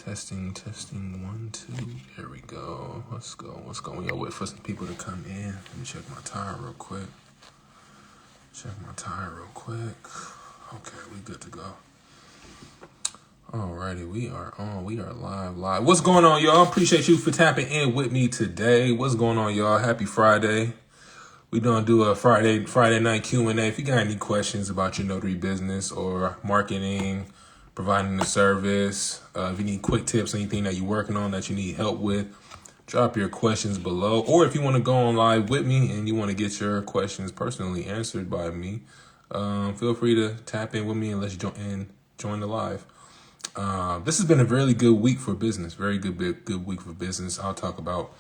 Testing, 1, 2. There we go. Let's go. We'll wait for some people to come in. Let me check my tire real quick. Okay, we good to go. Alrighty, we are on. We are live. What's going on, y'all? Appreciate you for tapping in with me today. What's going on, y'all? Happy Friday. We gonna do a Friday night Q&A. If you got any questions about your notary business or marketing, providing the service, if you need quick tips, anything that you're working on that you need help with, drop your questions below. Or if you want to go on live with me and you want to get your questions personally answered by me, feel free to tap in with me and let's join the live. This has been a really good week for business. Very good week for business. I'll talk about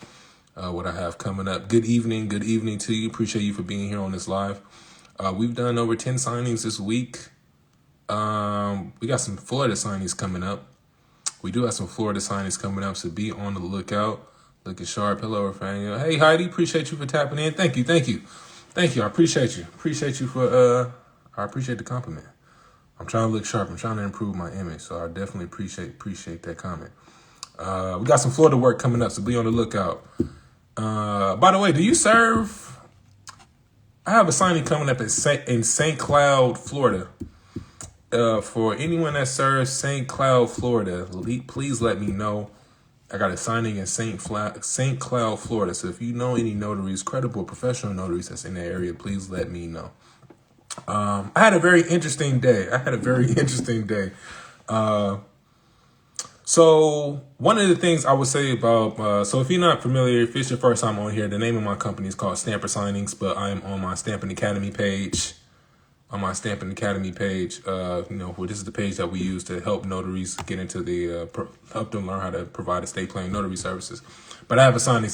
what I have coming up. Good evening to you. Appreciate you for being here on this live. We've done over 10 signings this week. We got some Florida signings coming up. So be on the lookout. Looking sharp. Hello, Rafael. Hey, Heidi. Appreciate you for tapping in. Thank you. I appreciate you. I appreciate the compliment. I'm trying to look sharp. I'm trying to improve my image. So I definitely appreciate that comment. We got some Florida work coming up, so be on the lookout. By the way, do you serve? I have a signing coming up in St. Cloud, Florida. For anyone that serves St. Cloud, Florida, please let me know. I got a signing in St. Cloud, Florida. So if you know any notaries, credible professional notaries that's in that area, please let me know. I had a very interesting day. So one of the things I would say about, so if you're not familiar, if it's your first time on here, the name of my company is called Stamper Signings, but I'm on my Stampin' Academy page. Where this is the page that we use to help notaries get into help them learn how to provide estate planning notary services. But I have a signing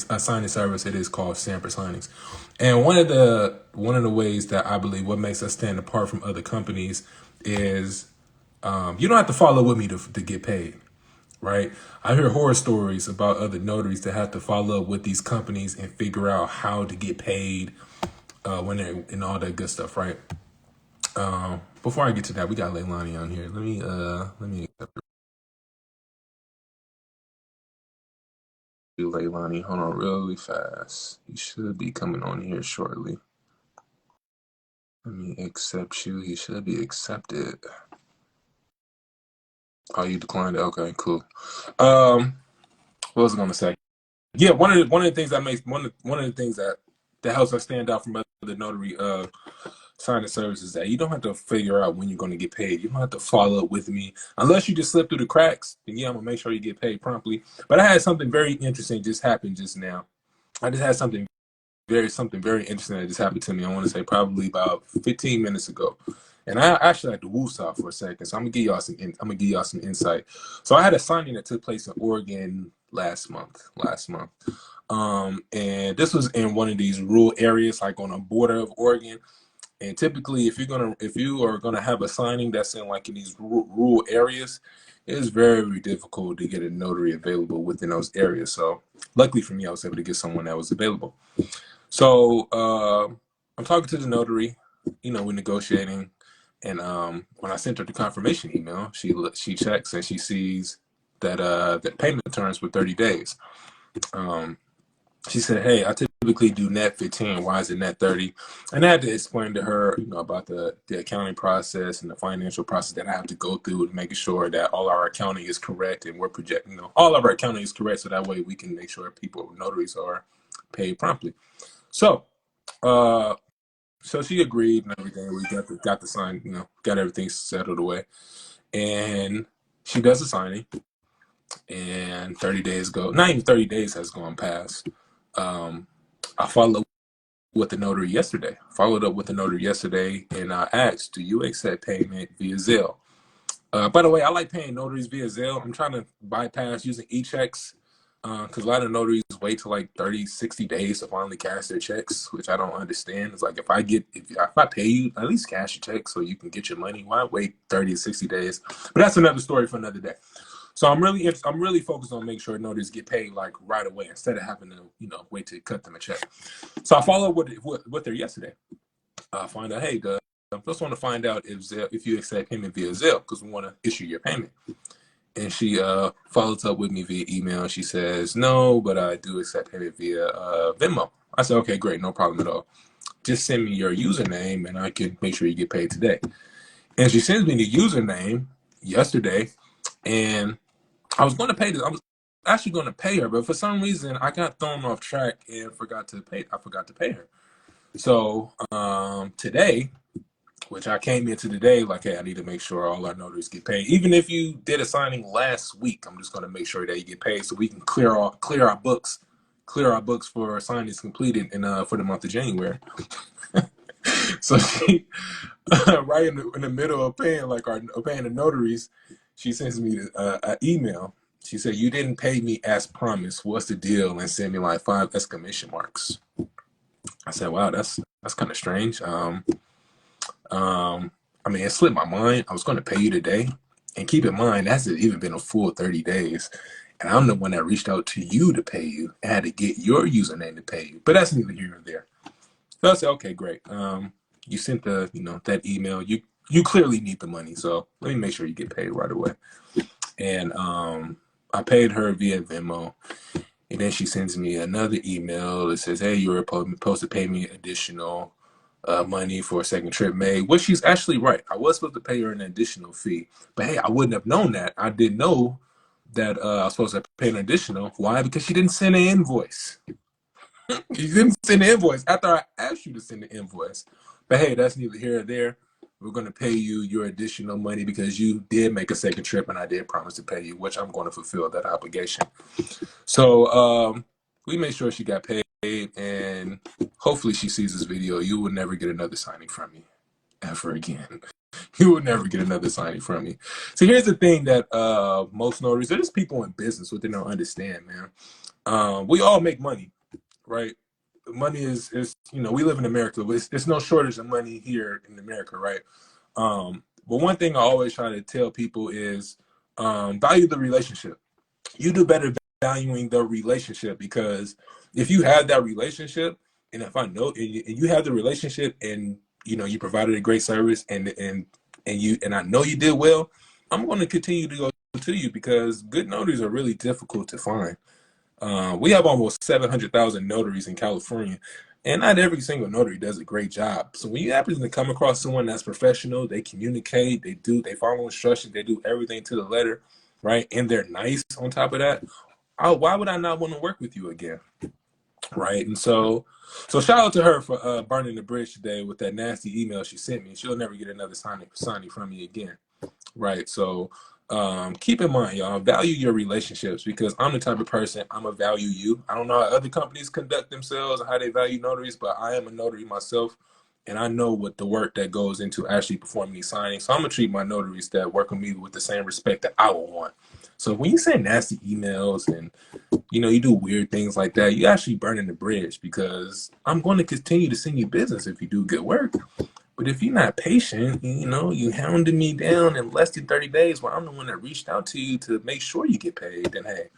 service. It is called Stamper Signings. And one of the ways that I believe what makes us stand apart from other companies is you don't have to follow with me to get paid. Right. I hear horror stories about other notaries that have to follow up with these companies and figure out how to get paid when they're and all that good stuff. Right. Before I get to that, we got Leilani on here. Let me accept Leilani. Hold on really fast. You should be coming on here shortly. Let me accept you. He should be accepted. Oh, you declined it. Okay, cool. What was I gonna say? Yeah, one of the things that makes one of the things that helps us stand out from other notary signing services that you don't have to figure out when you're going to get paid. You don't have to follow up with me unless you just slip through the cracks. Then yeah, I'm gonna make sure you get paid promptly. But I had something very interesting just happen just now. I just had something very interesting that just happened to me. I want to say probably about 15 minutes ago. And I actually had to woosah for a second, so I'm gonna give y'all some insight. So I had a signing that took place in Oregon last month. And this was in one of these rural areas, like on a border of Oregon. And typically, if you are gonna have a signing that's in these rural areas, it's very difficult to get a notary available within those areas. So luckily for me, I was able to get someone that was available. So I'm talking to the notary. We're negotiating. And when I sent her the confirmation email, she checks and she sees that the payment terms were 30 days. She said, "Hey, I typically do net 15. Why is it net 30?" And I had to explain to her, about the accounting process and the financial process that I have to go through and making sure that all our accounting is correct and we're projecting, all of our accounting is correct, so that way we can make sure notaries are paid promptly. So, so she agreed and everything. We got the sign, got everything settled away. And she does the signing. And 30 days go, not even 30 days has gone past. I followed up with the notary yesterday. And I asked, "Do you accept payment via Zelle?" By the way, I like paying notaries via Zelle. I'm trying to bypass using e-checks because a lot of notaries wait till 30, 60 days to finally cash their checks, which I don't understand. It's like if I pay you, at least cash your check so you can get your money. Why wait 30 to 60 days? But that's another story for another day. So I'm really focused on making sure notaries get paid right away instead of having to wait to cut them a check. So I followed with her yesterday. I find out, hey, I just want to find out if you accept payment via Zelle because we want to issue your payment. And she follows up with me via email. She says, no, but I do accept payment via Venmo. I said, okay, great, no problem at all. Just send me your username and I can make sure you get paid today. And she sends me the username yesterday, and I was going to pay this. I was actually going to pay her, but for some reason I got thrown off track and forgot to pay. I forgot to pay her. So today, which I came into today, like, hey, I need to make sure all our notaries get paid. Even if you did a signing last week, I'm just going to make sure that you get paid so we can clear our books for signings completed in for the month of January. So she, right in the middle of paying paying the notaries, she sends me an email. She said, "You didn't pay me as promised. What's the deal?" And send me like 5 exclamation marks. I said, "Wow, that's kind of strange." I mean, it slipped my mind. I was going to pay you today, and keep in mind that's even been a full 30 days, and I'm the one that reached out to you to pay you. I had to get your username to pay you, but that's neither here nor there. So I said, okay, great. You sent that email. You clearly need the money, so let me make sure you get paid right away. And I paid her via Venmo, and then she sends me another email that says, hey, you were supposed to pay me additional money for a second trip made, which she's actually right. I was supposed to pay her an additional fee, but hey, I wouldn't have known that. I didn't know that I was supposed to pay an additional. Why? Because she didn't send an invoice. You didn't send the invoice after I asked you to send the invoice. But hey, that's neither here nor there. We're going to pay you your additional money because you did make a second trip and I did promise to pay you, which I'm going to fulfill that obligation. So we made sure she got paid, and hopefully she sees this video. You will never get another signing from me ever again. You will never get another signing from me. So here's the thing that most notaries, they're just people in business, what they don't understand, man. We all make money. Right, money is we live in America, but it's no shortage of money here in America, right? But one thing I always try to tell people is value the relationship. You do better valuing the relationship, because if you have that relationship, and if I know and you have the relationship, and you provided a great service, and I know you did well, I'm going to continue to go to you, because good notaries are really difficult to find. We have almost 700,000 notaries in California, and not every single notary does a great job. So when you happen to come across someone that's professional, they communicate, they follow instructions, they do everything to the letter, right? And they're nice on top of that. Why would I not want to work with you again? Right. And so shout out to her for burning the bridge today with that nasty email she sent me. She'll never get another signing from me again. Right. So keep in mind, y'all, value your relationships, because I'm the type of person, I'm going to value you. I don't know how other companies conduct themselves or how they value notaries, but I am a notary myself, and I know what the work that goes into actually performing these signings. So I'm going to treat my notaries that work with me with the same respect that I would want. So when you send nasty emails and you do weird things like that, you actually burning the bridge, because I'm going to continue to send you business if you do good work. But if you're not patient, you hounded me down in less than 30 days when I'm the one that reached out to you to make sure you get paid, then hey,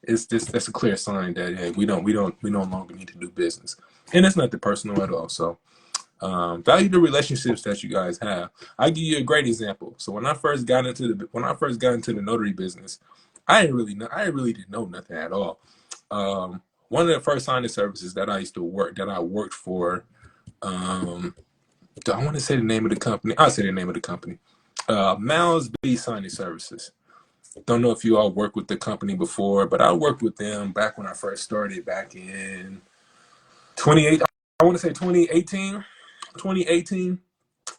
that's a clear sign that hey, we no longer need to do business. And it's nothing personal at all. So value the relationships that you guys have. I'll give you a great example. So when I first got into the notary business, I really didn't know nothing at all. One of the first signing services that I worked for, do I want to say the name of the company? I'll say the name of the company. Miles B Signing Services. Don't know if you all worked with the company before, but I worked with them back when I first started back in 28. I want to say 2018,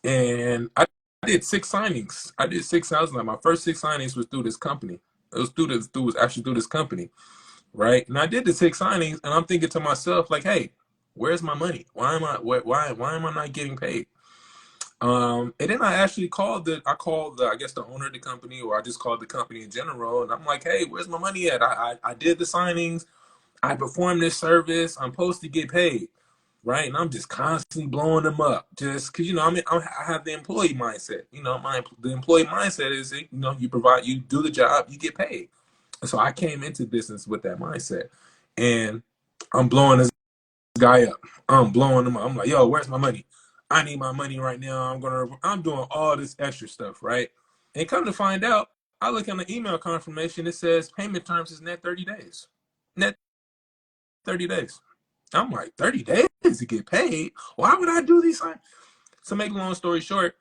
and I did 6 signings. I did 6 signings. My first 6 signings was through this company. It was actually through this company, right? And I did the 6 signings, and I'm thinking to myself like, hey, where's my money? Why am I not getting paid? And then I called I guess the owner of the company, or I just called the company in general, and I'm like, hey, where's my money at? I did the signings, I performed this service, I'm supposed to get paid, right? And I'm just constantly blowing them up, just because I have the employee mindset. The employee mindset is you do the job, you get paid. And so I came into business with that mindset, and I'm blowing this guy up. I'm blowing him up. I'm like, yo, where's my money? I need my money right now. I'm doing all this extra stuff, right? And come to find out, I look on the email confirmation, it says payment terms is net 30 days. Net 30 days. I'm like, 30 days to get paid? Why would I do these signs? So make a long story short,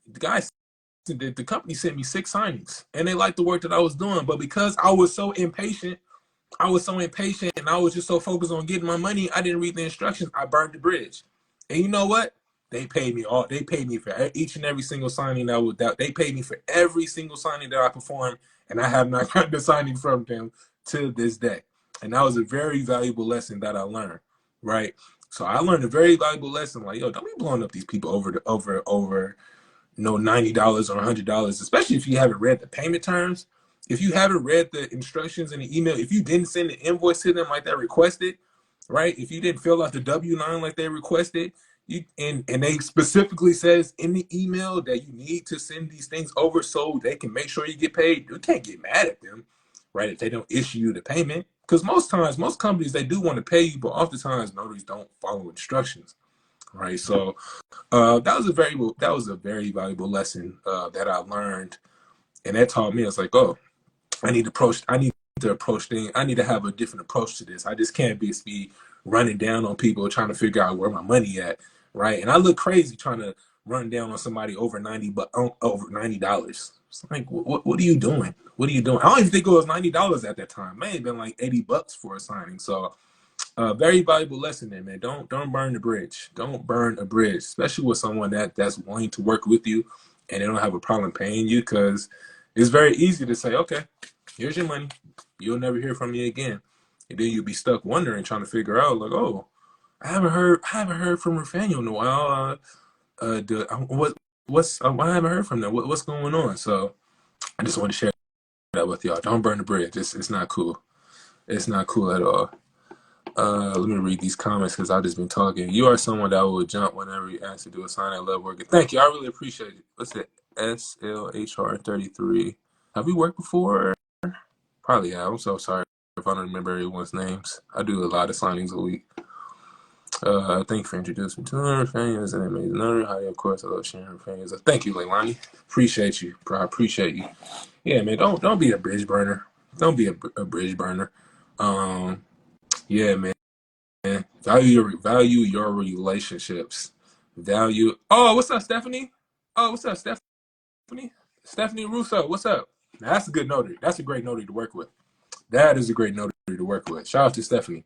the guy, the company sent me 6 signings and they liked the work that I was doing. But because I was so impatient and I was just so focused on getting my money, I didn't read the instructions. I burned the bridge. And you know what? They paid me all. They paid me for each and every single signing that they paid me for every single signing that I performed, and I have not gotten the signing from them to this day. And that was a very valuable lesson that I learned, right? So I learned a very valuable lesson, like, yo, don't be blowing up these people over $90 or $100, especially if you haven't read the payment terms. If you haven't read the instructions in the email, if you didn't send the invoice to them like they requested, right? If you didn't fill out the W-9 like they requested, and they specifically says in the email that you need to send these things over so they can make sure you get paid, you can't get mad at them, right? If they don't issue you the payment, because most times, most companies, they do want to pay you, but oftentimes notaries don't follow instructions, right? So that was a very valuable lesson that I learned, and that taught me. It's like, oh, I need to approach things. I need to have a different approach to this. I just can't be running down on people trying to figure out where my money at, right? And I look crazy trying to run down on somebody over over $90. It's like, what are you doing? What are you doing? I don't even think it was $90 at that time. It may have been like $80 for a signing. So very valuable lesson there, man. Don't burn the bridge. Don't burn a bridge, especially with someone that's willing to work with you and they don't have a problem paying you, because it's very easy to say, okay, here's your money. You'll never hear from me again. And then you'll be stuck wondering, trying to figure out, like, oh, I haven't heard from Rafael in a while. I haven't heard from them. What's going on? So I just want to share that with y'all. Don't burn the bridge. It's not cool. It's not cool at all. Let me read these comments because I've just been talking. You are someone that will jump whenever you ask to do a sign. I love working. Thank you. I really appreciate it. What's it? SLHR33. Have we worked before? Probably have. I'm so sorry if I don't remember everyone's names. I do a lot of signings a week. Thank you for introducing me to her. Fanny is an amazing notary. Hi, of course, I love sharing Fanny. Thank you, Leilani. Appreciate you, bro. I appreciate you. Yeah, man. Don't be a bridge burner. Don't be a bridge burner. Yeah, man. Value your relationships. Value. Oh, what's up, Stephanie? Oh, what's up, Stephanie? Stephanie Russo. What's up? Now, that's a good notary. That's a great notary to work with. That is a great notary to work with. Shout out to Stephanie.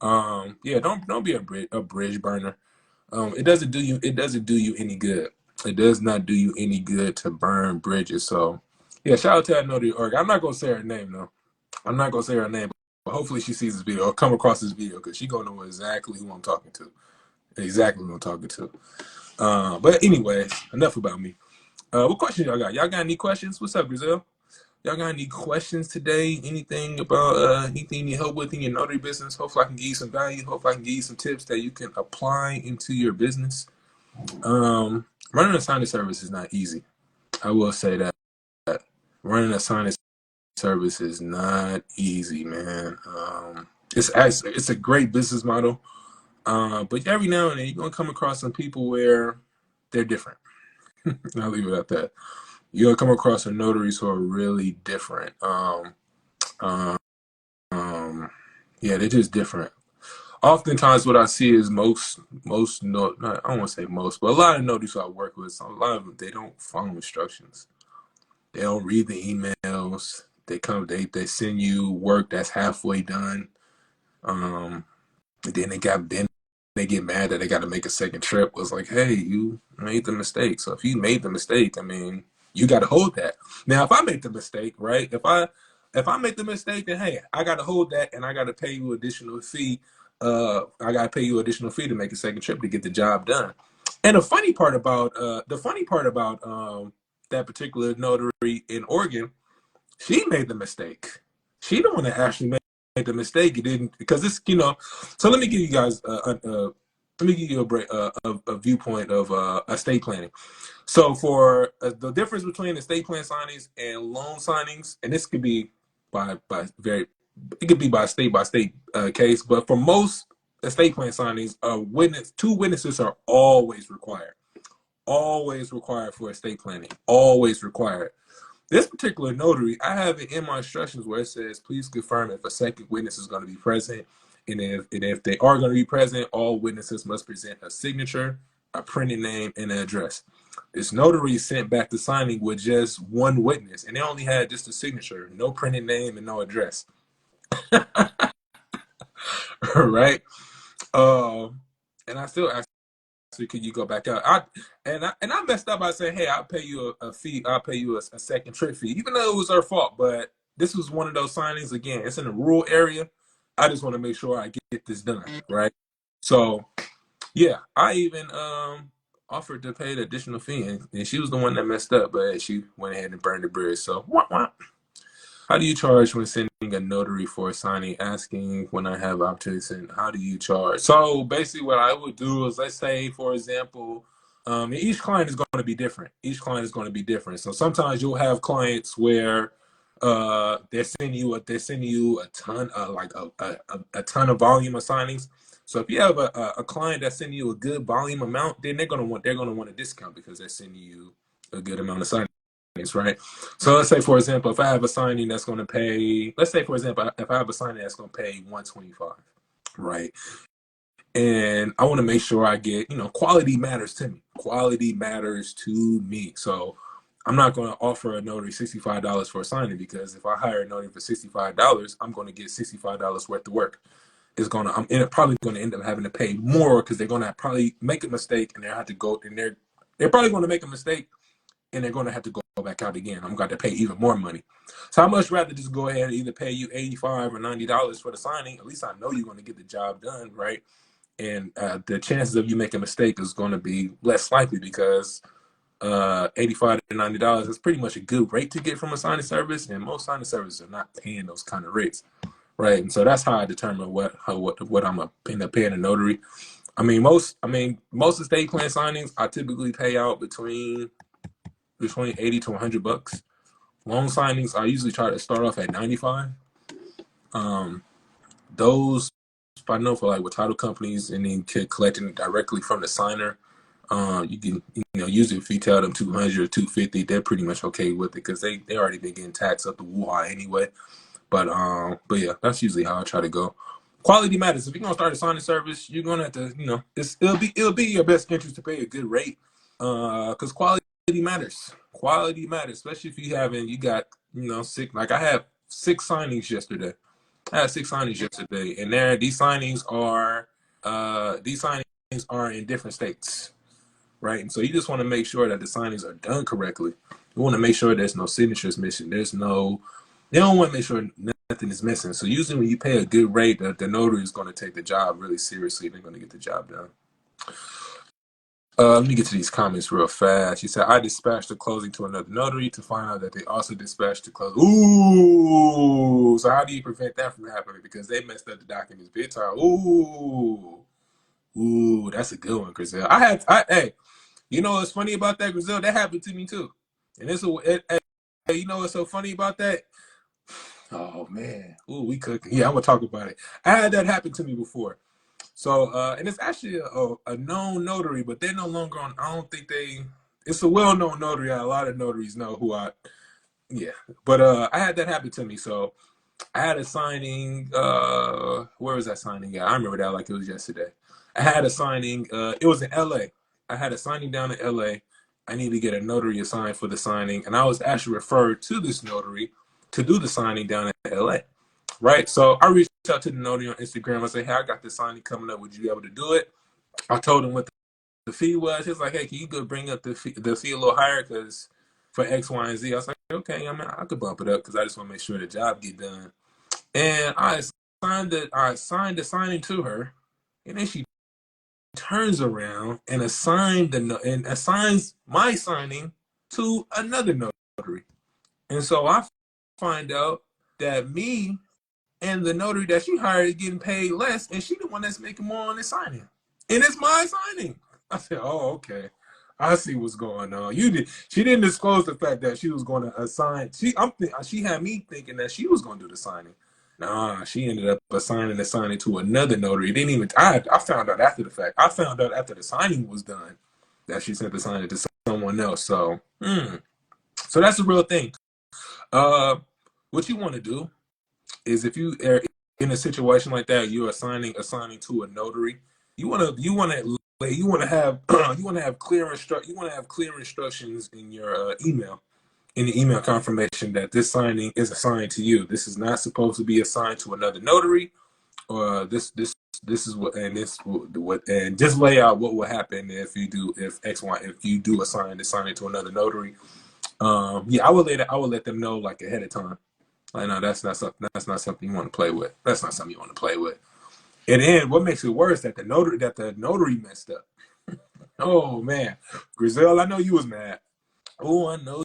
Yeah, don't be a bridge burner. It doesn't do you any good. It does not do you any good to burn bridges. So yeah, shout out to that notary org. I'm not gonna say her name though. I'm not gonna say her name, but hopefully she sees this video or come across this video, because she's gonna know exactly who I'm talking to. Exactly who I'm talking to. But anyways, enough about me. What questions y'all got? Y'all got any questions? What's up, Brazil? Y'all got any questions today? Anything about anything you need help with in your notary business? Hopefully I can give you some value. Hopefully I can give you some tips that you can apply into your business. Running a signing service is not easy. I will say that. Running a signing service is not easy, man. It's a great business model. But every now and then you're gonna come across some people where they're different. I'll leave it at that. You're gonna come across some notaries who are really different. Yeah, they're just different. Oftentimes, what I see is I don't want to say most, but a lot of notaries who I work with, a lot of them, they don't follow instructions. They don't read the emails. They send you work that's halfway done. Then they get mad that they got to make a second trip. It was like, hey, you made the mistake. So if you made the mistake, I mean, you got to hold that. Now, if I make the mistake, right? If I make the mistake, then hey, I got to hold that, and I got to pay you additional fee. I got to pay you additional fee to make a second trip to get the job done. And the funny part about that particular notary in Oregon, she made the mistake. She the one that actually made the mistake. It didn't, because it's, So let me give you guys let me give you a viewpoint of estate planning. So for the difference between estate plan signings and loan signings, and this could be it could be by state case, but for most estate plan signings, two witnesses are always required. Always required for estate planning. Always required. This particular notary, I have it in my instructions where it says, please confirm if a second witness is going to be present. And if they are going to be present, all witnesses must present a signature, a printed name, and an address. This notary sent back the signing with just one witness, and they only had just a signature, no printed name, and no address. Right? And I still asked, could you go back out? I messed up by saying, hey, I'll pay you a fee. I'll pay you a second trip fee, even though it was her fault. But this was one of those signings. Again, it's in a rural area. I just want to make sure I get this done, right? So yeah, I even offered to pay the additional fee, and she was the one that messed up, but she went ahead and burned the bridge. So wah, wah. How do you charge when sending a notary for a signing? Asking when I have opportunity to send. How do you charge? So basically, what I would do is, let's say, for example, each client is going to be different. Each client is going to be different. So sometimes you'll have clients where they're sending you a ton, like a ton of volume of signings. So if you have a client that's sending you a good volume amount, then they're gonna want a discount because they're sending you a good amount of signings. Right. So let's say, for example, if I have a signing that's going to pay, let's say, for example, if I have a signing that's going to pay 125, right? And I want to make sure I get, quality matters to me. Quality matters to me. So I'm not going to offer a notary $65 for a signing, because if I hire a notary for $65, I'm going to get $65 worth of work. I'm probably going to end up having to pay more, because they're going to probably make a mistake, and they're probably going to make a mistake, and they're going to have to go back out again. I'm going to pay even more money. So I much rather just go ahead and either pay you $85 or $90 for the signing. At least I know you're going to get the job done, right? And the chances of you making a mistake is going to be less likely, because $85 to $90 is pretty much a good rate to get from a signing service, and most signing services are not paying those kind of rates, right? And so that's how I determine what I'm going to end up paying a notary. Most estate plan signings, I typically pay out between 80 to $100. Loan signings, I usually try to start off at 95. Those I know for, like, with title companies, and then collecting directly from the signer, you can, usually if you tell them 200 or 250, they're pretty much okay with it, because they already been getting taxed up the woo-ha anyway. But yeah, that's usually how I try to go. Quality matters. If you're gonna start a signing service, you're gonna have to, it'll be your best interest to pay a good rate, because quality matters. Quality matters, especially if you got, six. Like, I had 6 signings yesterday. And these signings are in different states, right? And so you just want to make sure that the signings are done correctly. You want to make sure there's no signatures missing. They don't want to make sure nothing is missing. So usually when you pay a good rate, the notary is going to take the job really seriously. They're going to get the job done. Let me get to these comments real fast. She said, I dispatched the closing to another notary to find out that they also dispatched the closing. Ooh. So how do you prevent that from happening? Because they messed up the documents big time. Ooh, that's a good one, Grizel. Hey, you know what's funny about that, Grizel? That happened to me too. And hey, you know what's so funny about that? Oh man. Ooh, we cooking. Yeah, I'm gonna talk about it. I had that happen to me before. So, and it's actually a known notary, but they're no longer on. I don't think it's a well-known notary. A lot of notaries know yeah. But I had that happen to me. So I had a signing. Where was that signing at? I remember that like it was yesterday. I had a signing. It was in LA. I had a signing down in LA. I need to get a notary assigned for the signing, and I was actually referred to this notary to do the signing down in LA. Right. So I reached out to the notary on Instagram. I said, hey, I got this signing coming up. Would you be able to do it? I told him what the fee was. He was like, hey, can you go bring up the fee a little higher, because for X, Y, and Z? I was like, okay, I could bump it up, because I just want to make sure the job get done. And I signed the signing to her, and then she turns around and assigns my signing to another notary. And so I find out that me and the notary that she hired is getting paid less, and she the one that's making more on the signing. And it's my signing. I said, oh, okay. I see what's going on. She didn't disclose the fact that she was going to assign. She had me thinking that she was going to do the signing. Nah, she ended up assigning the signing to another notary. Didn't even. I found out after the fact. I found out after the signing was done that she sent the signing to someone else. So that's a real thing. Uh, what you want to do is if you are in a situation like that, you're assigning to a notary. You want to have you want to have clear instructions in your email, in the email confirmation, that this signing is assigned to you. This is not supposed to be assigned to another notary, or this is what, and this what, and just lay out what will happen if you do assign it to another notary. Yeah, I would let them know like ahead of time. Like, no, that's not something you want to play with. That's not something you want to play with. And then what makes it worse, that the notary messed up. Oh man, Grizel, I know you was mad. Oh, I know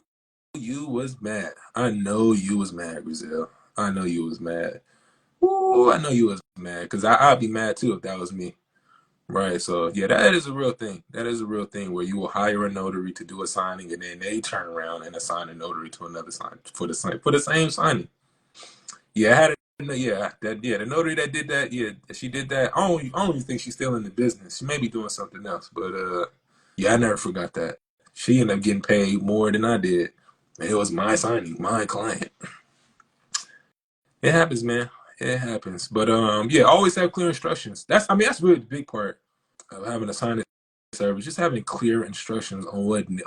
you was mad. I know you was mad, Grizel. I know you was mad. Ooh, I know you was mad, because I'd be mad too if that was me. Right. So yeah, that is a real thing. That is a real thing, where you will hire a notary to do a signing, and then they turn around and assign a notary to another sign for the same signing. Yeah, I had it. The notary that did that, yeah, she did that. I don't even think she's still in the business. She may be doing something else, but yeah, I never forgot that. She ended up getting paid more than I did. It was my signing, my client. It happens, man. It happens. But yeah, always have clear instructions. That's really the big part of having a signing service. Just having clear instructions on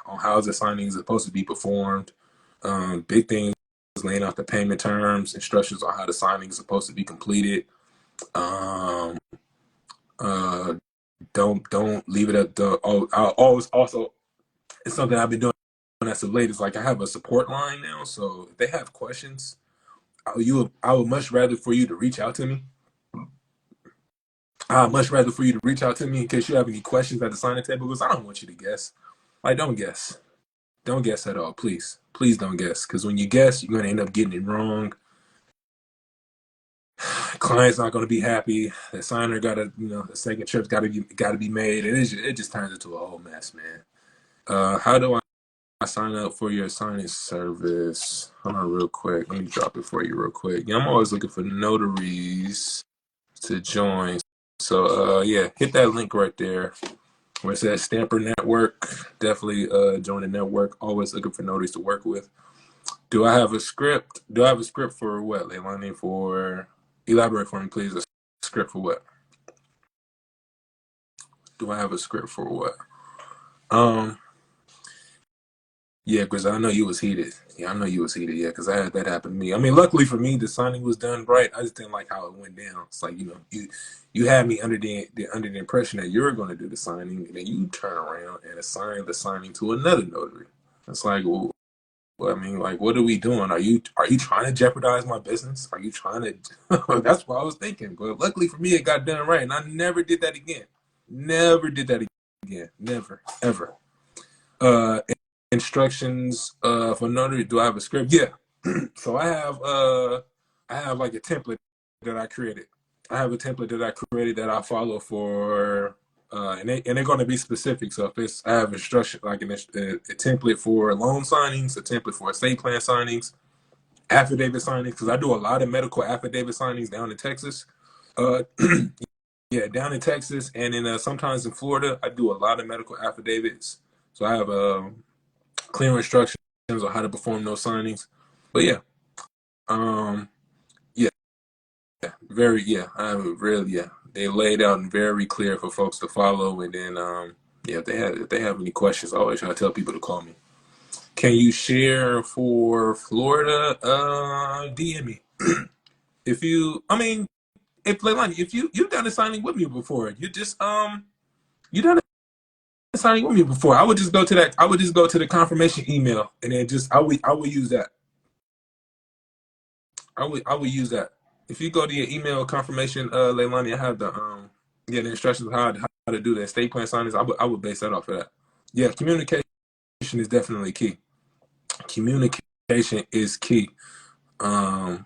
on how the signing is supposed to be performed. Big things, laying out the payment terms, instructions on how the signing is supposed to be completed. Um, uh, don't leave it up. I'll always also, it's something I've been doing as of late. Is like, I have a support line now, so if they have questions, I would much rather for you to reach out to me. I'd much rather for you to reach out to me in case you have any questions at the signing table, because I don't want you to guess. Like, don't guess. Don't guess at all, please. Please don't guess, because when you guess, you're gonna end up getting it wrong. Client's not gonna be happy. The signer gotta, the second trip's gotta be made, and it just turns into a whole mess, man. How do I sign up for your signing service? Hold on, real quick. Let me drop it for you real quick. Yeah, I'm always looking for notaries to join. So yeah, hit that link right there where it says Stamper Network. Definitely join the network. Always looking for notaries to work with. Do I have a script? Do I have a script for what, Leilani? For elaborate for me, please. A script for what? Do I have a script for what? Um, yeah, because I know you was heated. Yeah, I know you was heated. Yeah, because I had that happen to me. I mean, luckily for me, the signing was done right. I just didn't like how it went down. It's like, you had me under the impression that you were going to do the signing, and then you turn around and assign the signing to another notary. It's like, well, I mean, like, what are we doing? Are you trying to jeopardize my business? Are you trying to? That's what I was thinking. But luckily for me, it got done right, and I never did that again. Never did that again. Never, ever. Uh, Instructions for notary. Do I have a script? Yeah. So I have like a template that I created. I have a template that I created that I follow for and they're going to be specific. So if it's, I have instruction like a template for loan signings, a template for estate plan signings, affidavit signings, because I do a lot of medical affidavit signings down in Texas. Uh, yeah, down in Texas, and then sometimes in Florida, I do a lot of medical affidavits. So I have clear instructions on how to perform those signings. But yeah, um, yeah, I have really, yeah. They laid out and very clear for folks to follow, and then yeah, if they have any questions, I always try to tell people to call me. Can you share for Florida? DM me. If you, I mean, if Leilani, if you've done a signing with me before, you done a signing with me before. I would just go to that. I would just go to the confirmation email, and then I would use that. I would use that. If you go to your email confirmation, Leilani, I have the instructions on how to do the estate plan signings. I would base that off of that. Yeah, communication is definitely key. Communication is key. Um,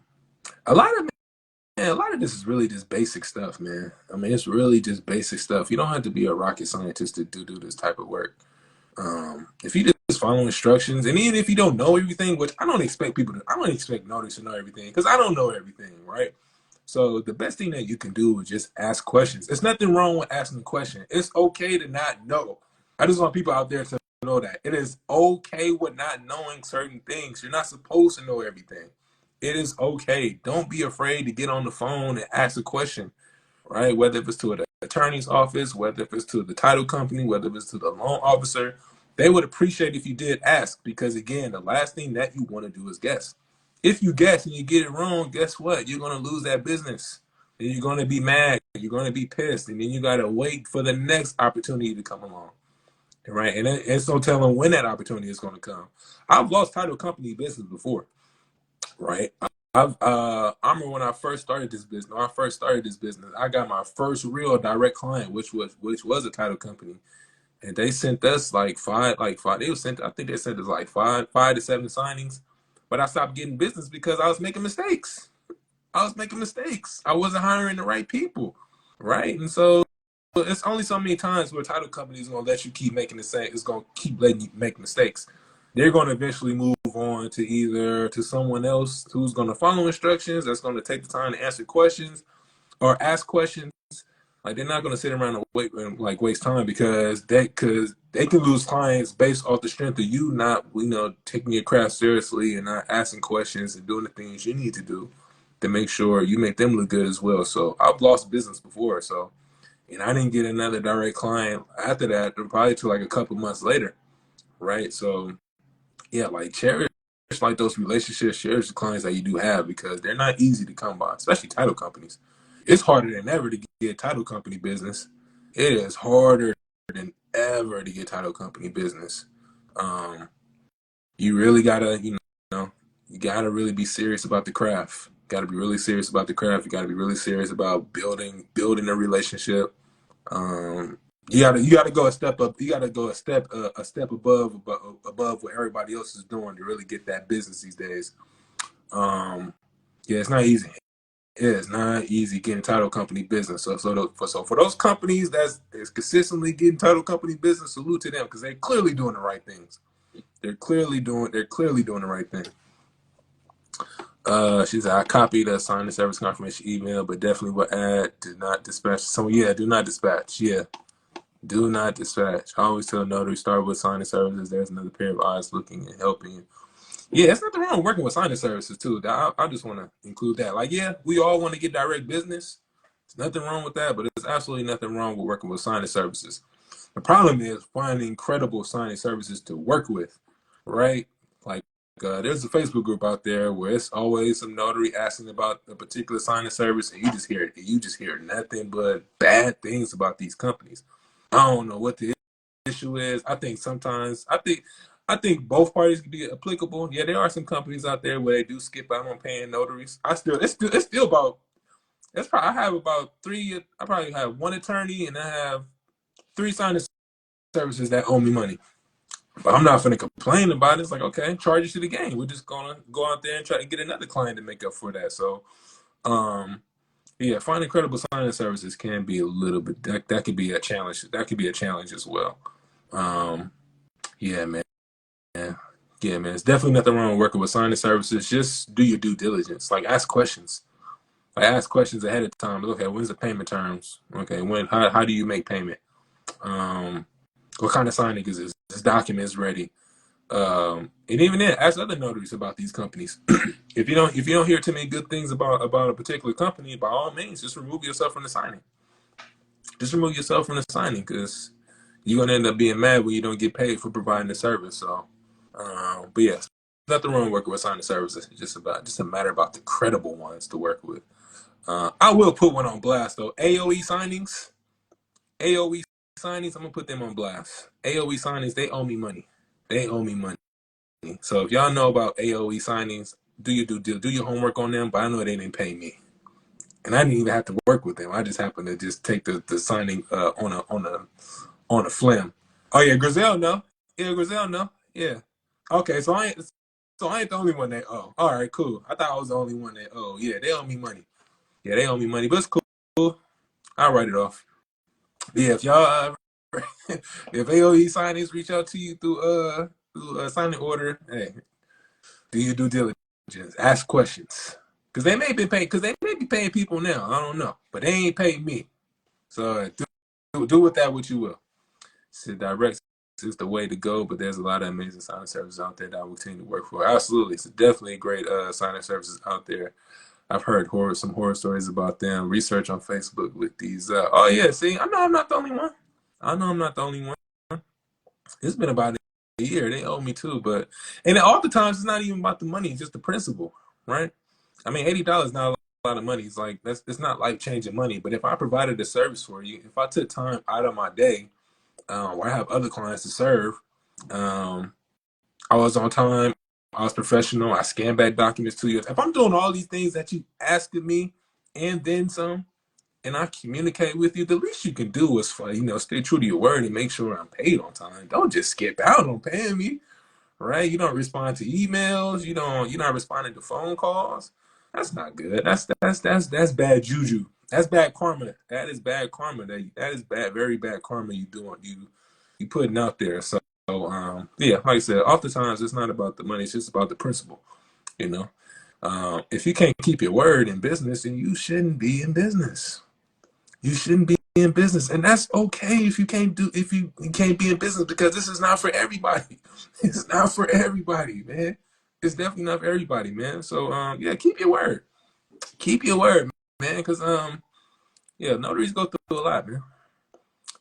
a lot of Man, a lot of this is really just basic stuff, man. I mean, it's really just basic stuff. You don't have to be a rocket scientist to do this type of work. If you just follow instructions, and even if you don't know everything, which I don't expect notaries to know everything, because I don't know everything, right? So the best thing that you can do is just ask questions. There's nothing wrong with asking a question. It's okay to not know. I just want people out there to know that. It is okay with not knowing certain things. You're not supposed to know everything. It is okay. Don't be afraid to get on the phone and ask a question, right? Whether if it's to an attorney's office, whether if it's to the title company, whether if it's to the loan officer, they would appreciate if you did ask, because again, the last thing that you want to do is guess. If you guess and you get it wrong, guess what? You're going to lose that business. Then you're going to be mad. You're going to be pissed. And then you got to wait for the next opportunity to come along. Right. And it's no telling when that opportunity is going to come. I've lost title company business before. Right. I remember when I first started this business. I got my first real direct client, which was a title company, and they sent us like five. They sent. I think they sent us like five to seven signings, but I stopped getting business because I was making mistakes. I wasn't hiring the right people, right? And so it's only so many times where title companies are gonna let you keep making the same. It's gonna keep letting you make mistakes. They're gonna eventually move on to either to someone else who's gonna follow instructions, that's gonna take the time to answer questions or ask questions. Like they're not gonna sit around and wait and like waste time because they can lose clients based off the strength of you not taking your craft seriously and not asking questions and doing the things you need to do to make sure you make them look good as well. So I've lost business before, so and I didn't get another direct client after that, probably till like a couple months later, right? So yeah, like cherish like those relationships, cherish the clients that you do have because they're not easy to come by, especially title companies. It's harder than ever to get title company business. It is harder than ever to get title company business. Um, you really gotta, you gotta really be serious about the craft. Got to be really serious about the craft. You got to be really serious about building a relationship. Um, you gotta go a step up. You gotta go a step above what everybody else is doing to really get that business these days. Um, yeah, it's not easy. It is not easy getting title company business. So for those companies that's consistently getting title company business, salute to them because they're clearly doing the right things. They're clearly doing the right thing. She said I copied the sign the service confirmation email, but definitely will add do not dispatch. So yeah, do not dispatch. Yeah. Do not dispatch. I always tell notary start with signing services. There's another pair of eyes looking and helping. Yeah, there's nothing wrong working with signing services too. I just want to include that. Like, yeah, we all want to get direct business. There's nothing wrong with that, but there's absolutely nothing wrong with working with signing services. The problem is finding credible signing services to work with, right? Like, there's a Facebook group out there where it's always some notary asking about a particular signing service, and you just hear nothing but bad things about these companies. I don't know what the issue is. I think both parties can be applicable. Yeah, there are some companies out there where they do skip out on paying notaries. It's still about that's probably I have about three. I probably have one attorney and I have three signing services that owe me money. But I'm not gonna complain about it. It's like okay, charge it to the game. We're just gonna go out there and try to get another client to make up for that. So um yeah, finding credible signing services can be a little bit that could be a challenge. That could be a challenge as well. Um, yeah, man. Yeah, man. It's definitely nothing wrong with working with signing services. Just do your due diligence. Like ask questions. Like ask questions ahead of time. Okay, when's the payment terms? Okay, how do you make payment? Um, what kind of signing is this? This document is ready. And even then, ask other notaries about these companies. if you don't hear too many good things about a particular company, by all means, just remove yourself from the signing. Just remove yourself from the signing because you're gonna end up being mad when you don't get paid for providing the service. So, but yes, nothing wrong with working with signing services. It's just a matter about the credible ones to work with. I will put one on blast though. AOE signings. I'm gonna put them on blast. AOE signings. They owe me money. They owe me money. So if y'all know about AOE signings, do your homework on them. But I know they didn't pay me, and I didn't even have to work with them. I just happened to just take the signing on a flim. Oh yeah, Grizel no. Yeah, Grizel no. Yeah. Okay, so I ain't the only one they owe. All right, cool. I thought I was the only one they owe. Yeah, they owe me money. Yeah, they owe me money, but it's cool. I'll write it off. But yeah, if y'all if AOE signings reach out to you through a signing order, hey, do your due diligence. Ask questions. Cause they may be paying people now. I don't know. But they ain't paid me. So do with that what you will. It's direct is the way to go, but there's a lot of amazing signing services out there that I will continue to work for. Absolutely. It's definitely great signing services out there. I've heard some horror stories about them. Research on Facebook with these. Oh yeah, see, I know I'm not the only one. I know I'm not the only one. It's been about a year. They owe me too, but and all the times it's not even about the money, it's just the principle, right? I mean, $80 is not a lot of money. It's like it's not life changing money. But if I provided a service for you, if I took time out of my day, where I have other clients to serve, um, I was on time, I was professional, I scanned back documents to you. If I'm doing all these things that you asked of me and then some, and I communicate with you, the least you can do is stay true to your word and make sure I'm paid on time. Don't just skip out on paying me, right? You don't respond to emails. You're not responding to phone calls. That's not good. That's bad juju. That's bad karma. That is bad karma. That is bad, very bad karma you putting out there. So yeah, like I said, oftentimes it's not about the money, it's just about the principle, you know. If you can't keep your word in business, then you shouldn't be in business. You shouldn't be in business, and that's okay if you can't be in business, because this is not for everybody. It's not for everybody, man. It's definitely not for everybody, man. So yeah, keep your word. Keep your word, man, because yeah, notaries go through a lot, man.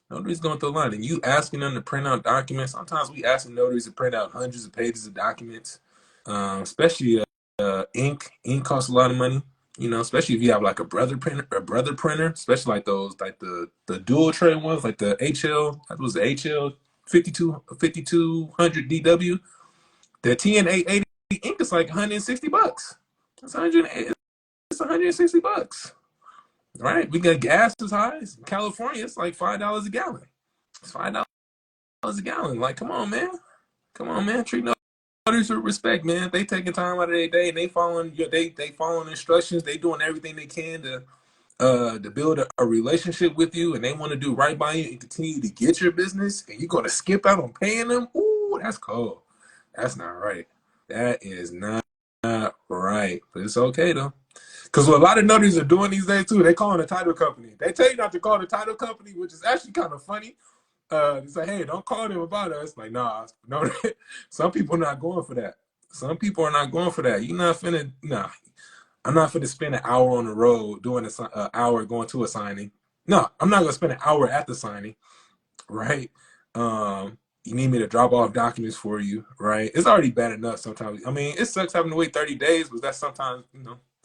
Notaries going through a lot, and you asking them to print out documents. Sometimes we asking notaries to print out hundreds of pages of documents, especially ink. Ink costs a lot of money. Especially if you have like a brother printer, especially like those, like the dual tray ones, like the HL, that was the HL 5200 DW. The TN880 ink is like $160. It's 180. It's $160. Right? We got gas as high as California. It's like $5 a gallon. It's $5 a gallon. Like, come on, man. Come on, man. Treat notaries with respect, man. They taking time out of their day and they following instructions. They doing everything they can to build a relationship with you, and they want to do right by you and continue to get your business, and you're gonna skip out on paying them. Ooh, that's cold. That's not right. That is not right. But it's okay though. Because what a lot of notaries are doing these days too, they calling the title company. They tell you not to call the title company, which is actually kind of funny. They say, hey, don't call them about us. Like, nah, no. Some people are not going for that. Some people are not going for that. You're not finna, nah. I'm not finna spend an hour on the road doing an hour going to a signing. No, I'm not gonna spend an hour at the signing, right? You need me to drop off documents for you, right? It's already bad enough sometimes. I mean, it sucks having to wait 30 days, but that's sometimes,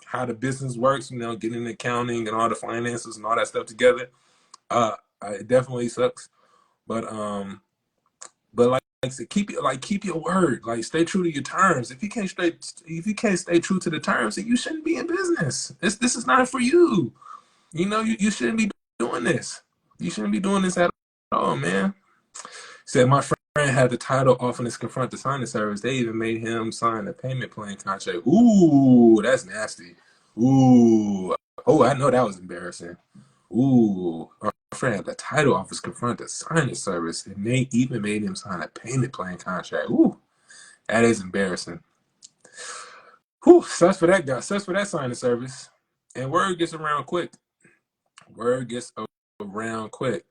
how the business works, getting the accounting and all the finances and all that stuff together. It definitely sucks. But like I said, keep your word. Like, stay true to your terms. If you can't stay true to the terms, then you shouldn't be in business. This is not for you. You shouldn't be doing this. You shouldn't be doing this at all, man. Said my friend had the title off in his confront to sign the service. They even made him sign a payment plan contract. Ooh, that's nasty. Ooh. Oh, I know that was embarrassing. Ooh. Our friend had the title off his confront to sign the service, and they even made him sign a payment plan contract. Ooh, that is embarrassing. Whew, sucks for that guy. Sucks for that signing service. And word gets around quick. Word gets around quick.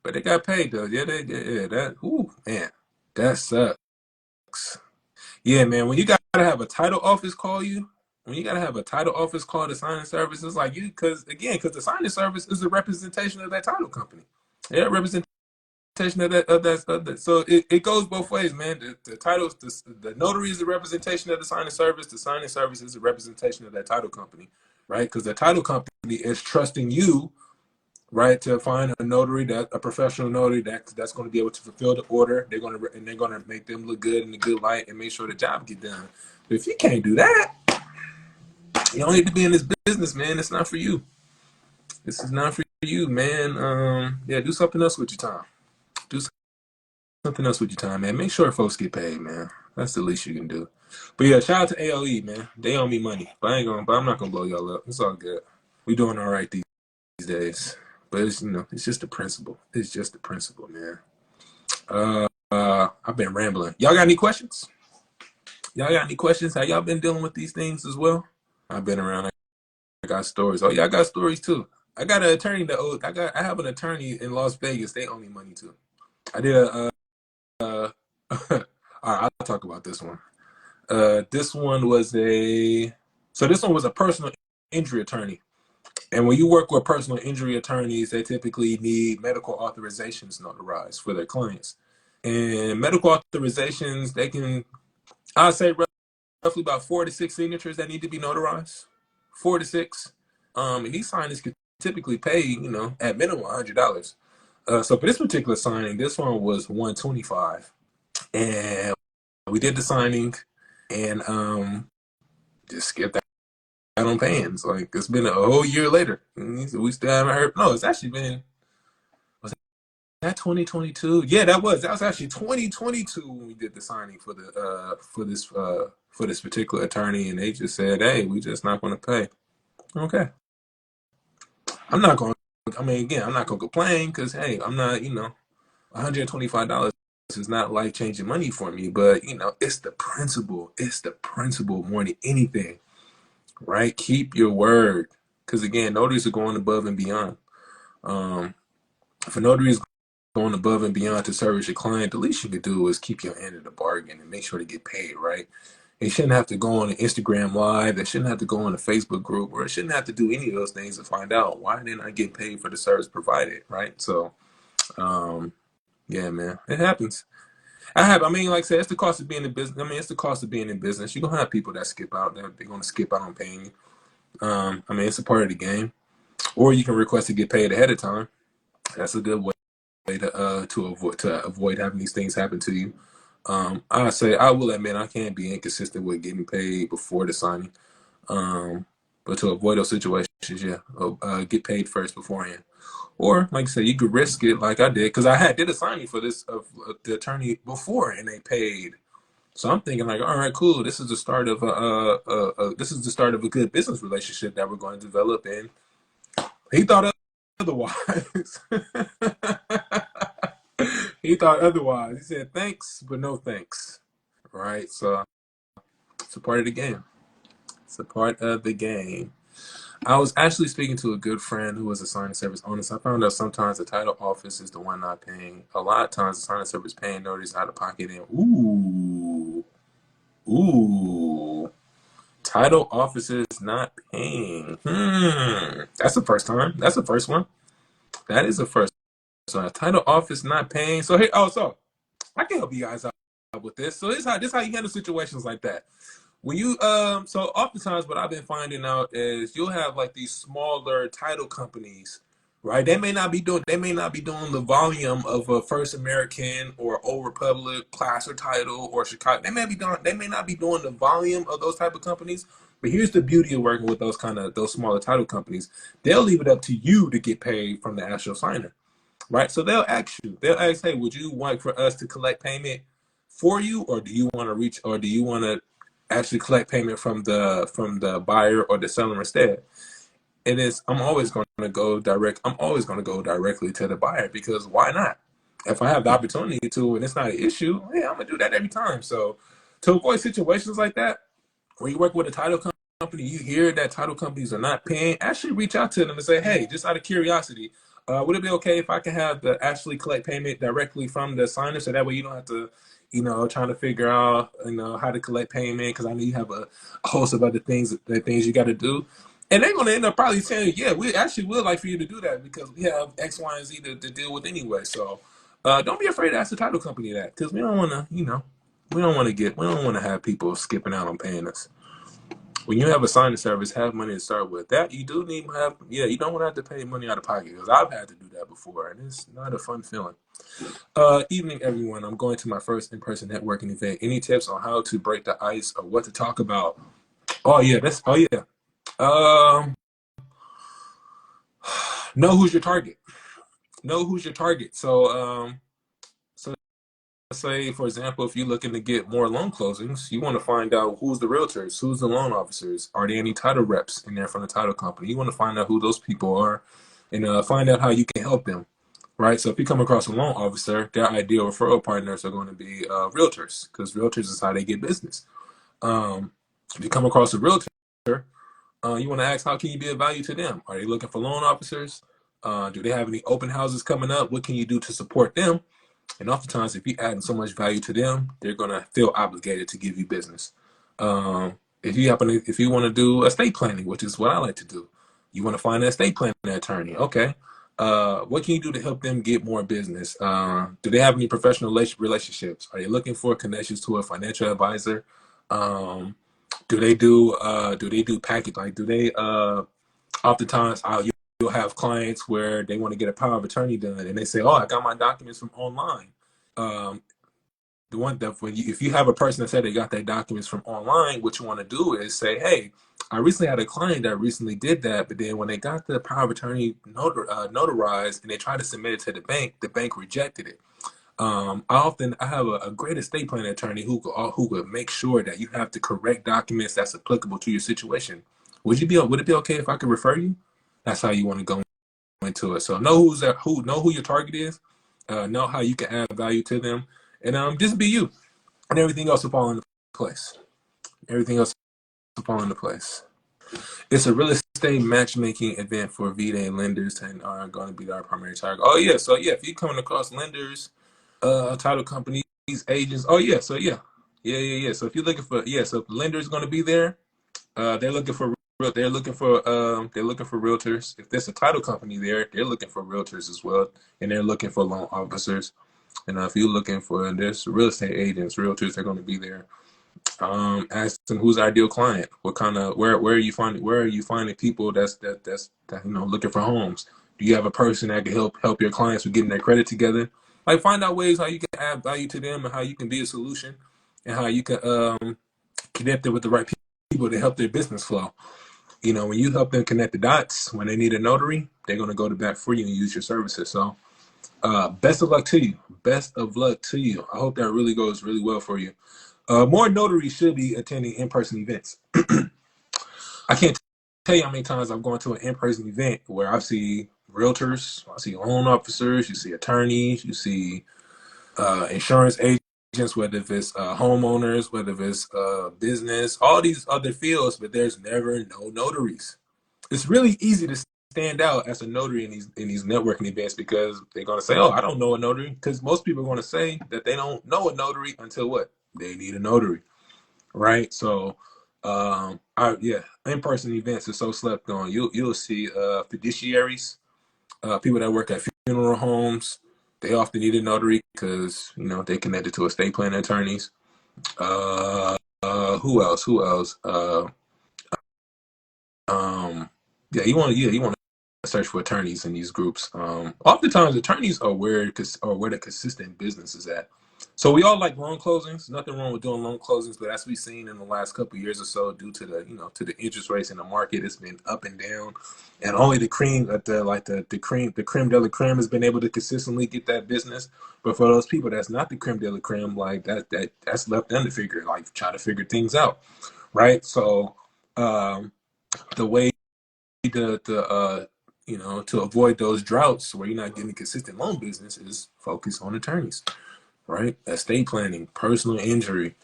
But they got paid though. Yeah, that. Ooh, man, that sucks. Yeah, man. When you gotta have a title office call you, when you gotta have a title office call the signing service, it's like because the signing service is a representation of that title company. Yeah, representation of that. So it goes both ways, man. The titles, the notary is a representation of the signing service. The signing service is a representation of that title company, right? Because the title company is trusting you, right, to find a professional notary that's going to be able to fulfill the order. They're going to make them look good in a good light and make sure the job get done. But if you can't do that, you don't need to be in this business, man. It's not for you. This is not for you, man. Yeah, do something else with your time. Do something else with your time, man. Make sure folks get paid, man. That's the least you can do. But yeah, shout out to AOE, man. They owe me money, but I'm not gonna blow y'all up. It's all good. We doing all right these days. But it's just the principle. It's just the principle, man. I've been rambling. Y'all got any questions? Y'all got any questions? Have y'all been dealing with these things as well? I've been around. I got stories. Oh, y'all got stories too. I got an attorney I have an attorney in Las Vegas. They owe me money too. I did all right, I'll talk about this one. This one was this one was a personal injury attorney. And when you work with personal injury attorneys, they typically need medical authorizations notarized for their clients. And medical authorizations, I'd say roughly about 4 to 6 signatures that need to be notarized. 4 to 6. And these signings could typically pay, at minimum $100. So for this particular signing, this one was $125. And we did the signing and just skipped out on paying. So like it's been a whole year later. And we still haven't heard. No, it's actually been, was that 2022? Yeah, that was actually 2022 when we did the signing for the for this particular attorney, and they just said, hey, we just not gonna pay. Okay. I'm not going I mean again, I'm not gonna complain because hey, I'm not, $125 is not life changing money for me, but it's the principle. It's the principle more than anything, right? Keep your word. Because again, notaries are going above and beyond. If a notary is going above and beyond to service your client, the least you could do is keep your end of the bargain and make sure to get paid, right? They shouldn't have to go on an Instagram live. They shouldn't have to go on a Facebook group, or it shouldn't have to do any of those things to find out why didn't I get paid for the service provided, right? So, yeah, man, it happens. I mean, like I said, it's the cost of being in business. I mean, it's the cost of being in business. You're going to have people that skip out. They're going to skip out on paying you. I mean, it's a part of the game. Or you can request to get paid ahead of time. That's a good way to avoid having these things happen to you. I will admit I can be inconsistent with getting paid before the signing. But to avoid those situations, yeah, get paid first beforehand. Or like I said, you could risk it like I did because did a signing for this of the attorney before and they paid. So I'm thinking like, all right, cool. This is the start of a good business relationship that we're going to develop. And he thought otherwise. He thought otherwise. He said thanks, but no thanks. Right. So it's a part of the game. It's a part of the game. I was actually speaking to a good friend who was a signing service owner. So I found out sometimes the title office is the one not paying. A lot of times the signing service paying notaries out of pocket. And ooh, title offices not paying. That's the first time. That's the first one. That is the first. So a title office not paying. So hey, so I can help you guys out with this. So this how you handle situations like that. When you so oftentimes what I've been finding out is you'll have like these smaller title companies, right? They may not be doing the volume of a First American or Old Republic, Placer Title or Chicago. They may not be doing the volume of those type of companies. But here's the beauty of working with those smaller title companies. They'll leave it up to you to get paid from the actual signer. Right? So they'll ask, hey, would you like for us to collect payment for you, or do you want to actually collect payment from the buyer or the seller instead? I'm always going to go directly to the buyer because why not? If I have the opportunity to and it's not an issue, yeah, I'm gonna do that every time. So to avoid situations like that, when you work with a title company, you hear that title companies are not paying, actually reach out to them and say, hey, just out of curiosity, would it be okay if I can have the actually collect payment directly from the signer so that way you don't have to, trying to figure out, how to collect payment because I know you have a host of other things you got to do. And they're going to end up probably saying, yeah, we actually would like for you to do that because we have X, Y, and Z to deal with anyway. So don't be afraid to ask the title company that because we don't want to, we don't want to have people skipping out on paying us. When you have a signing service, have money to start with. That you do need to have, yeah, you don't want to have to pay money out of pocket because I've had to do that before, and it's not a fun feeling. Evening, everyone. I'm going to my first in-person networking event. Any tips on how to break the ice or what to talk about? Oh yeah, Um, know who's your target. Know who's your target. So say, for example, if you're looking to get more loan closings, you want to find out who's the realtors, who's the loan officers, are there any title reps in there from the title company? You want to find out who those people are and find out how you can help them, right? So if you come across a loan officer, their ideal referral partners are going to be realtors because realtors is how they get business. If you come across a realtor, you want to ask how can you be of value to them? Are they looking for loan officers? Do they have any open houses coming up? What can you do to support them? And oftentimes, if you add so much value to them, they're gonna feel obligated to give you business. If you want to do estate planning, which is what I like to do, you want to find an estate planning attorney. Okay, what can you do to help them get more business? Do they have any professional relationships? Are they looking for connections to a financial advisor? Um, do they do package, like do they oftentimes you'll have clients where they want to get a power of attorney done and they say, oh, I got my documents from online. um, the one that if you have a person that said they got their documents from online, what you want to do is say, hey, I recently had a client that recently did that, but then when they got the power of attorney notarized and they tried to submit it to the bank rejected it. I have a great estate planning attorney who would make sure that you have the correct documents that's applicable to your situation. Would it be okay if I could refer you? That's how you want to go into it. So know who your target is, know how you can add value to them, and just be you, and everything else will fall into place. Everything else will fall into place. It's a real estate matchmaking event for VA lenders and are going to be our primary target. Oh yeah, so yeah, if you're coming across lenders, title companies, agents. Oh yeah, so yeah. So if you're looking for so if the lender is going to be there, they're looking for they're looking for realtors. If there's a title company there, they're looking for realtors as well, and they're looking for loan officers. And if you're looking for there's real estate agents, realtors, they're going to be there. Ask them who's the ideal client. What kind of where are you finding people that's looking for homes? Do you have a person that can help your clients with getting their credit together? Like find out ways how you can add value to them and how you can be a solution and how you can connect them with the right people to help their business flow. When you help them connect the dots, when they need a notary, they're going to go to bat for you and use your services. So best of luck to you. Best of luck to you. I hope that really goes really well for you. More notaries should be attending in-person events. I can't tell you how many times I've gone to an in-person event where I see realtors, I see loan officers, you see attorneys, you see insurance agents, whether if it's homeowners, whether if it's business, all these other fields, but there's never no notaries. It's really easy to stand out as a notary in these networking events because they're going to say, "Oh, I don't know a notary," because most people are going to say that they don't know a notary until what they need a notary, right? So, in-person events are so slept on. You'll see fiduciaries, people that work at funeral homes. They often need a notary because they connected to estate planning attorneys. Who else? Who else? You want to search for attorneys in these groups. Oftentimes, attorneys are where the consistent business is at. So we all like loan closings. Nothing wrong with doing loan closings, but as we've seen in the last couple of years or so, due to the interest rates in the market, it's been up and down, and only the cream the creme de la creme has been able to consistently get that business. But for those people that's not the creme de la creme, like that's left them to figure try to figure things out, right? So the way to avoid those droughts where you're not getting consistent loan business is focus on attorneys, right? Estate planning, personal injury,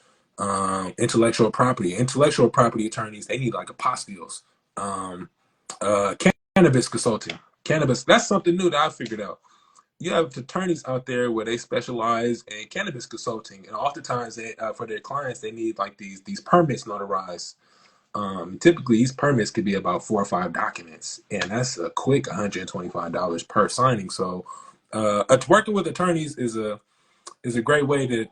intellectual property. Intellectual property attorneys, they need like apostilles. Um, Cannabis consulting. Cannabis, that's something new that I figured out. You have attorneys out there where they specialize in cannabis consulting, and oftentimes for their clients, they need like these permits notarized. Typically, these permits could be about 4 or 5 documents, and that's a quick $125 per signing. So, working with attorneys is a great way to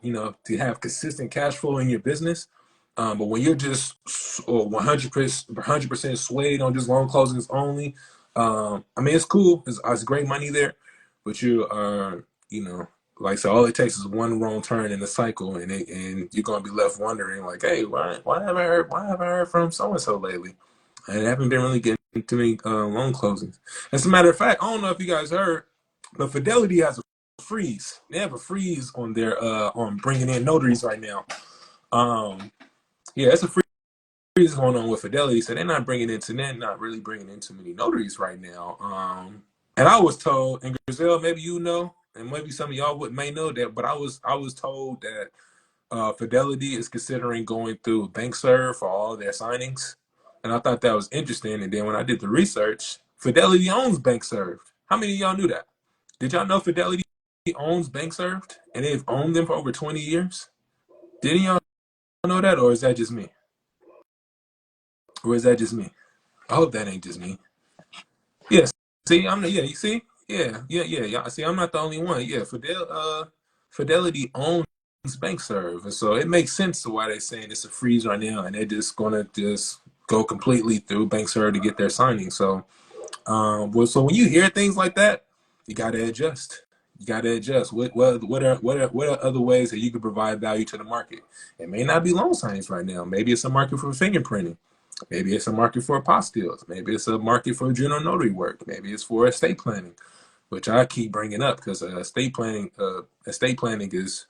have consistent cash flow in your business. But when you're just 100% swayed on just loan closings only, I mean it's cool. It's great money there, but you are like so all it takes is one wrong turn in the cycle, and you're gonna be left wondering like, hey, why have I heard from so and so lately? I haven't been really getting too many loan closings. As a matter of fact, I don't know if you guys heard, but Fidelity has a freeze. They have a freeze on their on bringing in notaries right now. Um, yeah, it's a freeze going on with Fidelity, so they're not really bringing in too many notaries right now. And I was told, and Griselle, maybe and maybe some of y'all may know that, but I was told that Fidelity is considering going through BankServe for all their signings, and I thought that was interesting. And then when I did the research, Fidelity owns BankServe. How many of y'all knew that? Did y'all know Fidelity owns BankServed, and they've owned them for over 20 years. Didn't y'all know that, or is that just me? Or is that just me? I hope that ain't just me. Yes. See, you see? Yeah. See, I'm not the only one. Yeah, Fidelity owns BankServe. And so it makes sense to why they're saying it's a freeze right now, and they're just gonna just go completely through BankServe to get their signing. So so when you hear things like that, you gotta adjust. You gotta adjust. What are other ways that you can provide value to the market? It may not be loan signings right now. Maybe it's a market for fingerprinting. Maybe it's a market for apostilles. Maybe it's a market for general notary work. Maybe it's for estate planning, which I keep bringing up because estate planning is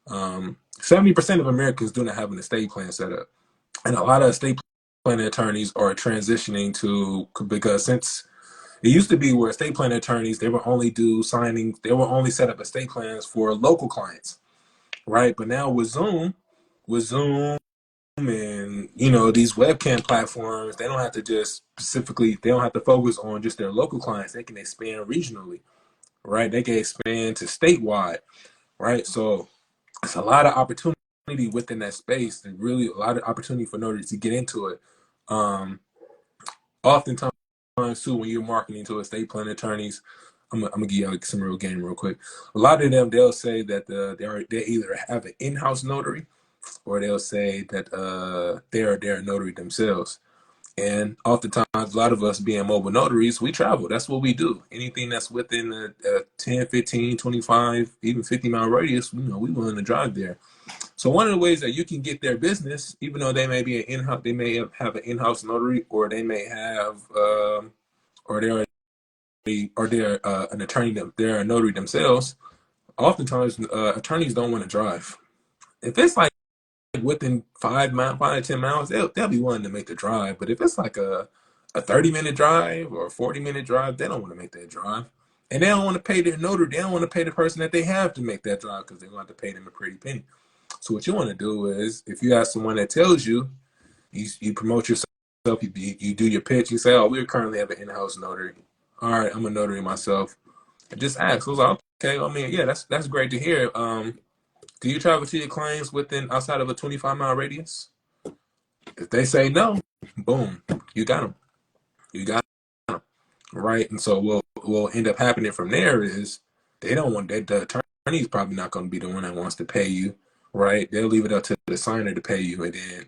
70% of Americans do not have an estate plan set up, and a lot of estate planning attorneys are transitioning to, because since it used to be where estate planning attorneys, they would only do signings, they would only set up estate plans for local clients, right? But now with Zoom and these webcam platforms, they don't have to just specifically, they don't have to focus on just their local clients. They can expand regionally, right? They can expand to statewide, right? So it's a lot of opportunity within that space, and really a lot of opportunity for notaries to get into it. Oftentimes too, when you're marketing to estate planning attorneys, I'm gonna give you some real game real quick. A lot of them, they'll say that they either have an in-house notary, or they'll say that they're a notary themselves. And oftentimes, a lot of us being mobile notaries, we travel. That's what we do. Anything that's within a 10, 15, 25, even 50-mile radius, we willing to drive there. So one of the ways that you can get their business, even though they may be an in-house, they may have an in-house notary, or they may have, or they're an attorney, they're a notary themselves. Oftentimes, attorneys don't want to drive. If it's like within 5 to 10 miles, they'll be willing to make the drive. But if it's like a 30-minute drive or a 40-minute drive, they don't want to make that drive. And they don't want to pay their notary. They don't want to pay the person that they have to make that drive, because they're going to have to pay them a pretty penny. So what you want to do is, if you have someone that tells you, you promote yourself, you do your pitch, you say, oh, we currently have an in-house notary. All right, I'm a notary myself. And just ask. I was like, okay, I mean, yeah, that's great to hear. Do you travel to your clients outside of a 25-mile radius? If they say no, boom, you got them. You got them, right? And so what will end up happening from there is, they don't want that. The attorney's probably not going to be the one that wants to pay you, right? They'll leave it up to the signer to pay you, and then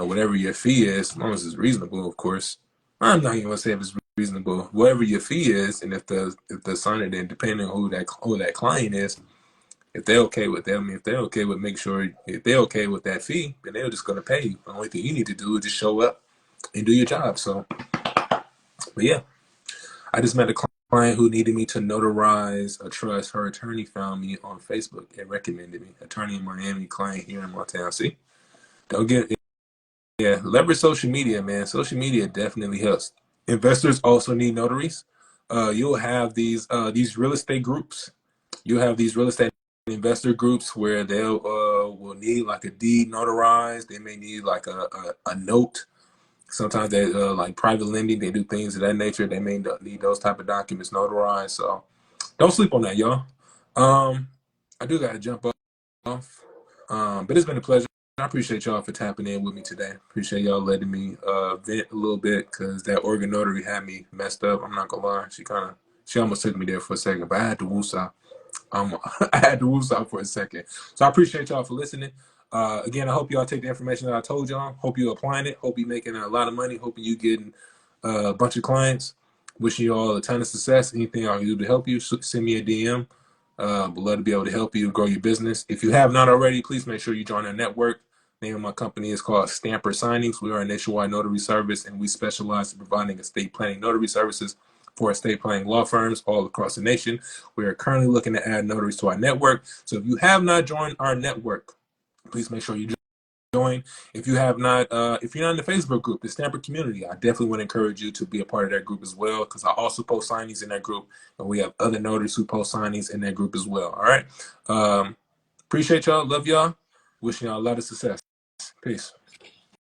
whatever your fee is, as long as it's reasonable, of course. I'm not even going to say if it's reasonable. Whatever your fee is, and if the signer, then depending on who that client is, if they're okay with them, if they're okay with if they're okay with that fee, then they're just going to pay you. The only thing you need to do is just show up and do your job. So, but yeah, I just met a client who needed me to notarize a trust. Her attorney found me on Facebook and recommended me. Attorney in Miami, client here in Montana. See, don't get it. Yeah, leverage social media, man. Social media definitely helps. Investors also need notaries. You'll have these real estate groups. You'll have these real estate investor groups where they'll will need like a deed notarized. They may need like a note. Sometimes they like private lending. They do things of that nature. They may need those type of documents notarized. So don't sleep on that, y'all. I do gotta jump off. But it's been a pleasure. I appreciate y'all for tapping in with me today. Appreciate y'all letting me vent a little bit, because that Oregon notary had me messed up. I'm not gonna lie. She almost took me there for a second, but I had to woosah. I had to woosah for a second. So I appreciate y'all for listening. Again, I hope y'all take the information that I told y'all. Hope you're applying it. Hope you're making a lot of money. Hoping you getting a bunch of clients. Wishing you all a ton of success. Anything I can do to help you, send me a DM. Would love to be able to help you grow your business. If you have not already, please make sure you join our network. The name of my company is called Stamper Signings. We are a nationwide notary service, and we specialize in providing estate planning notary services for estate planning law firms all across the nation. We are currently looking to add notaries to our network. So if you have not joined our network, please make sure you join. If you have not, if you're not in the Facebook group, the Stamper community, I definitely would encourage you to be a part of that group as well, because I also post signings in that group, and we have other notaries who post signings in that group as well. All right. Appreciate y'all. Love y'all. Wishing y'all a lot of success. Peace.